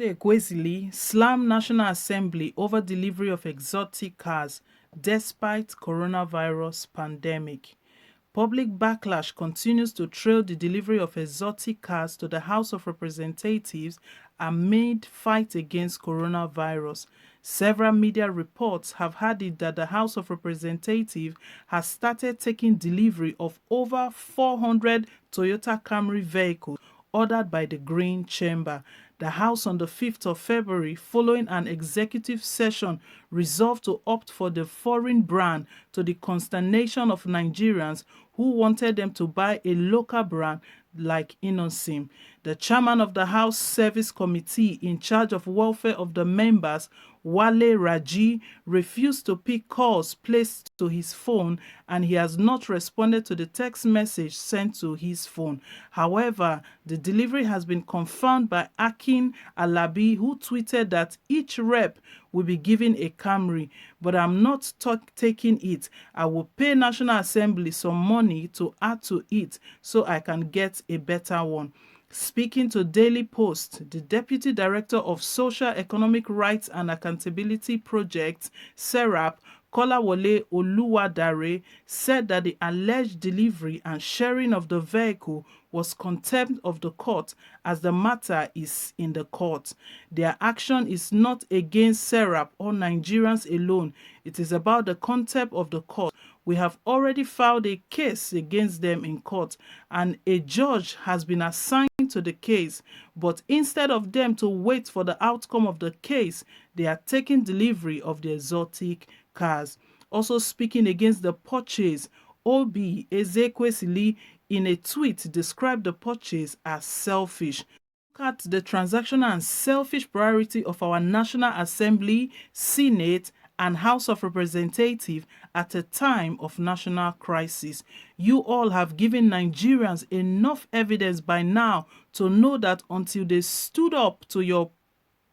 Ezekwesili slammed National Assembly over delivery of exotic cars despite coronavirus pandemic. Public backlash continues to trail the delivery of exotic cars to the House of Representatives amid fight against coronavirus. Several media reports have had it that the House of Representatives has started taking delivery of over 400 Toyota Camry vehicles ordered by the Green Chamber. The House on the 5th of February, following an executive session, resolved to opt for the foreign brand to the consternation of Nigerians who wanted them to buy a local brand like Inosim. The chairman of the House Service Committee in charge of welfare of the members, Wale Raji, refused to pick calls placed to his phone, and he has not responded to the text message sent to his phone. However, the delivery has been confirmed by Akin Alabi, who tweeted that each rep will be given a Camry, but I'm not taking it. I will pay National Assembly some money to add to it so I can get a better one. Speaking to Daily Post, the Deputy Director of Social Economic Rights and Accountability Project, SERAP, Kolawole Oluwadare, said that the alleged delivery and sharing of the vehicle was contempt of the court, as the matter is in the court. Their action is not against SERAP or Nigerians alone. It is about the contempt of the court. We have already filed a case against them in court, and a judge has been assigned to the case. But instead of them to wait for the outcome of the case, they are taking delivery of the exotic cars. Also speaking against the purchase, Obi Ezekwesili in a tweet described the purchase as selfish. Look at the transactional and selfish priority of our National Assembly, Senate, and House of Representatives at a time of national crisis. You all have given Nigerians enough evidence by now to know that until they stood up to your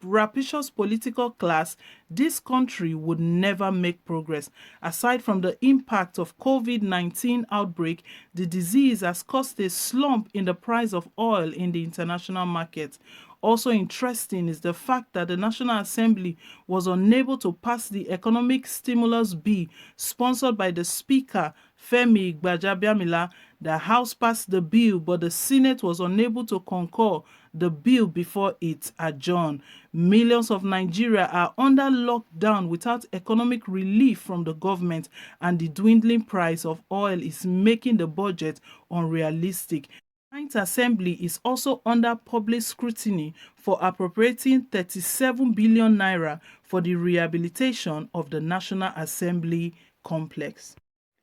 rapacious political class, this country would never make progress. Aside from the impact of COVID-19 outbreak, the disease has caused a slump in the price of oil in the international market. Also interesting is the fact that the National Assembly was unable to pass the economic stimulus bill sponsored by the Speaker, Femi Gbajabiamila. The House passed the bill, but the Senate was unable to concur the bill before it adjourned. Millions of Nigeria are under lockdown without economic relief from the government, and the dwindling price of oil is making the budget unrealistic. Ninth Assembly is also under public scrutiny for appropriating 37 billion naira for the rehabilitation of the National Assembly complex.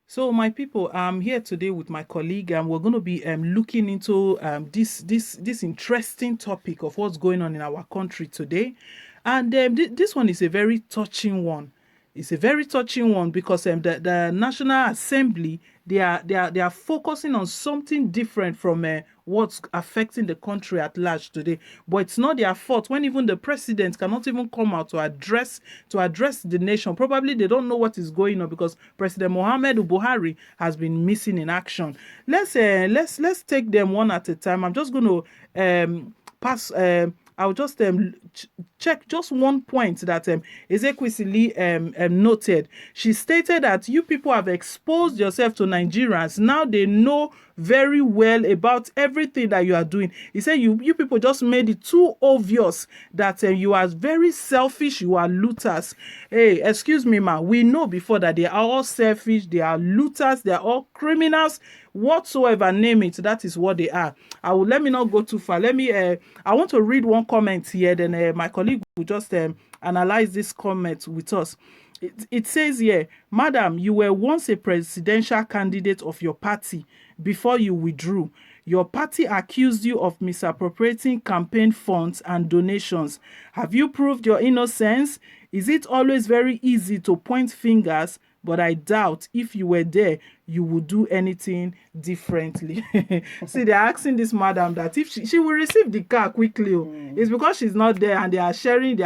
So my people, I'm here today with my colleague, and we're going to be looking into this interesting topic of what's going on in our country today. And this one is a very touching one. It's a very touching one because the National Assembly, they are focusing on something different from what's affecting the country at large today. But it's not their fault when even the president cannot even come out to address the nation. Probably they don't know what is going on because President Muhammadu Buhari has been missing in action. Let's take them one at a time. I'm just going to pass. I'll just check just one point that Ezekwesili noted. She stated that you people have exposed yourself to Nigerians. Now they know very well about everything that you are doing. He said you people just made it too obvious that you are very selfish, you are looters. Hey, excuse me, ma. We know before that they are all selfish, they are looters, they are all criminals. Whatsoever, name it, that is what they are. Let me not go too far. Let me I want to read one comment here, then my colleague will just analyze this comment with us. It says here, Madam, you were once a presidential candidate of your party before you withdrew. Your party accused you of misappropriating campaign funds and donations. Have you proved your innocence? Is it always very easy to point fingers? But I doubt if you were there, you would do anything differently. See, they're asking this madam that if she will receive the car quickly. It's because she's not there and they are sharing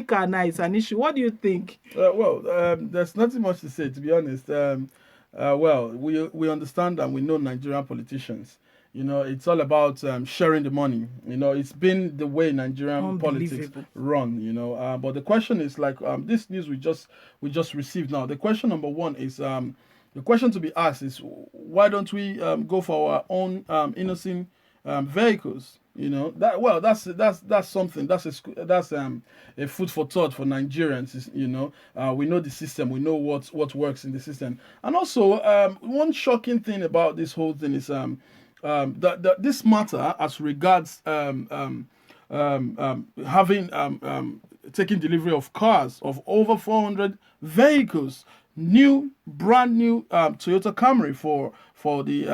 car now. It's an issue. What do you think? There's nothing much to say, to be honest. Well, we understand and we know Nigerian politicians. It's all about sharing the money. It's been the way Nigerian politics Unbelievable. run. But the question is like this news we just received now. The question number one is the question to be asked is why don't we go for our own innocent vehicles? That's something that's a food for thought for Nigerians. We know the system, we know what works in the system, and also one shocking thing about this whole thing is that this matter as regards having taking delivery of cars of over 400 vehicles, brand new Toyota Camry for the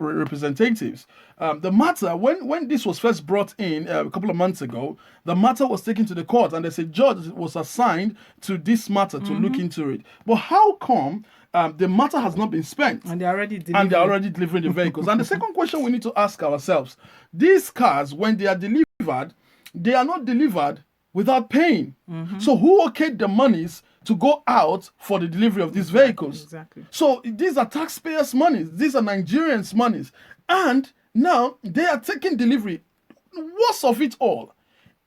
representatives. The matter, when this was first brought in a couple of months ago, the matter was taken to the court, and there's a judge was assigned to this matter to look into it. But how come the matter has not been spent? And they're already delivering. And they're already delivering the vehicles. And the second question we need to ask ourselves, these cars, when they are delivered, they are not delivered without paying. So who okayed the monies to go out for the delivery of these vehicles? Exactly. So these are taxpayers' monies. These are Nigerians' monies. And now they are taking delivery. Worst of it all,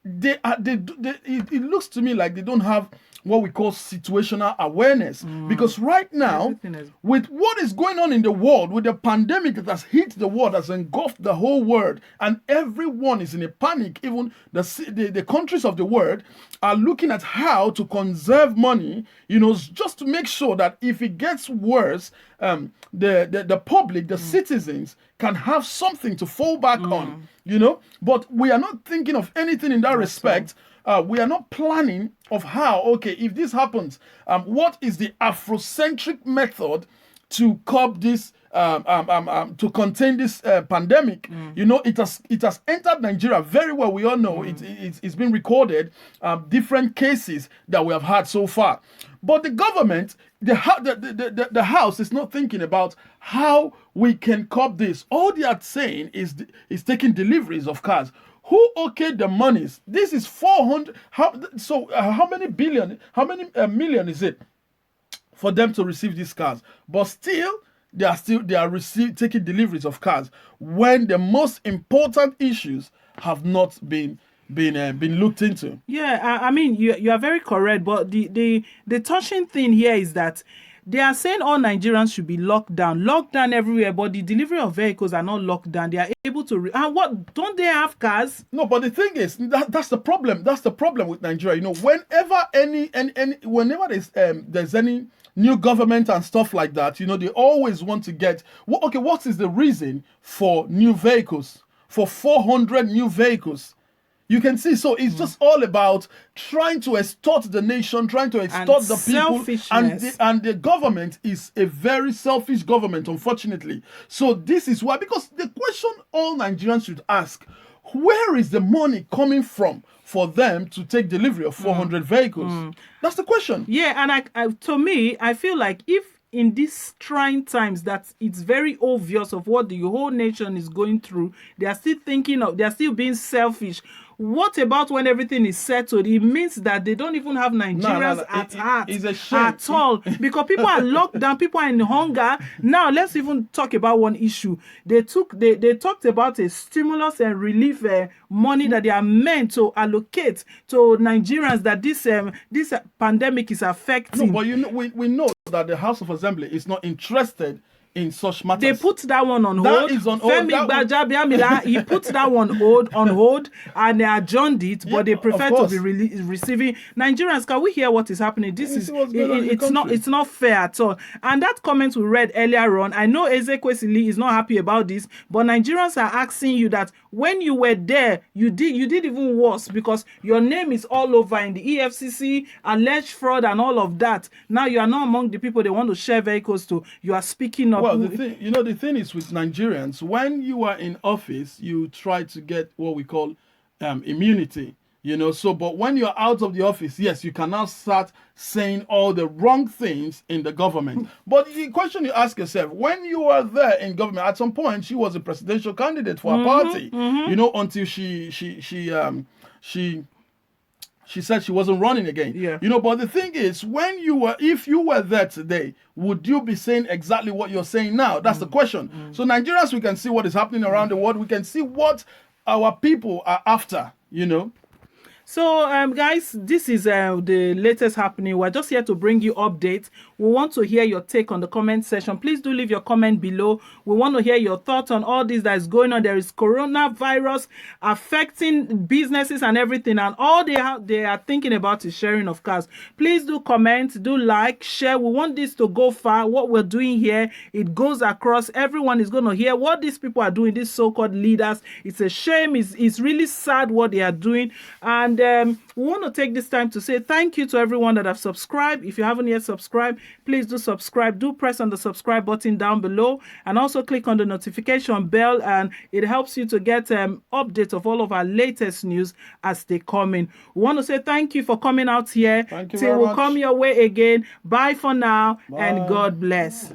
it looks to me like they don't have what we call situational awareness, because right now, with what is going on in the world, with the pandemic that has hit the world, has engulfed the whole world, and everyone is in a panic. Even the countries of the world are looking at how to conserve money, just to make sure that if it gets worse, the public, the citizens, can have something to fall back on. But we are not thinking of anything in that respect. We are not planning of how, okay, if this happens, what is the Afrocentric method to curb this, to contain this pandemic? It has entered Nigeria very well. We all know it's been recorded, different cases that we have had so far. But the government, the House is not thinking about how we can curb this. All they are saying is taking deliveries of cars. Who okayed the monies? This is 400. How many billion? How many million is it for them to receive these cars? But still, they are taking deliveries of cars when the most important issues have not been looked into. Yeah, I mean, you are very correct, but the touching thing here is that they are saying all Nigerians should be locked down everywhere, but the delivery of vehicles are not locked down. They are able to and what, don't they have cars? No, but the thing is, that's the problem. That's the problem with Nigeria. Whenever whenever there's any new government and stuff like that, they always want to get, okay, what is the reason for new vehicles, for 400 new vehicles? You can see, so it's just all about trying to extort the nation, trying to extort the people, and the government is a very selfish government, unfortunately. So this is why, because the question all Nigerians should ask, where is the money coming from for them to take delivery of 400 vehicles? That's the question. Yeah, and to me, I feel like if in these trying times that it's very obvious of what the whole nation is going through, they are still being selfish. What about when everything is settled? It means that they don't even have Nigerians at heart at all, because people are locked down, people are in hunger. Now let's even talk about one issue. They talked about a stimulus and relief money that they are meant to allocate to Nigerians that this pandemic is affecting. No, but we know that the House of Assembly is not interested in such matters. They put that one on hold. That is on hold. He put that one on hold, and they adjourned it, but they prefer to be receiving. Nigerians, can we hear what is happening? It's not fair at all. And that comment we read earlier on, I know Ezekwesili is not happy about this, but Nigerians are asking you that when you were there, you did even worse, because your name is all over in the EFCC, alleged fraud and all of that. Now you are not among the people they want to share vehicles to. You are speaking up. Well, the thing is with Nigerians, when you are in office, you try to get what we call immunity. But when you're out of the office, yes, you can now start saying all the wrong things in the government. But the question you ask yourself, when you are there in government, at some point she was a presidential candidate for a party, until she She said she wasn't running again. Yeah. But the thing is, if you were there today, would you be saying exactly what you're saying now? That's the question. So Nigerians, we can see what is happening around the world. We can see what our people are after, So, guys, this is the latest happening. We're just here to bring you updates. We want to hear your take on the comment section. Please do leave your comment below. We want to hear your thoughts on all this that is going on. There is coronavirus affecting businesses and everything, and all they are thinking about is sharing of cars. Please do comment, do like, share. We want this to go far. What we're doing here, it goes across. Everyone is going to hear what these people are doing, these so-called leaders. It's a shame. It's really sad what they are doing. And we want to take this time to say thank you to everyone that have subscribed. If you haven't yet subscribed, please do subscribe. Do press on the subscribe button down below, and also click on the notification bell, and it helps you to get updates of all of our latest news as they come in. We want to say thank you for coming out here. Thank you Till very we'll much. come your way again. Bye for now, Bye. and God bless.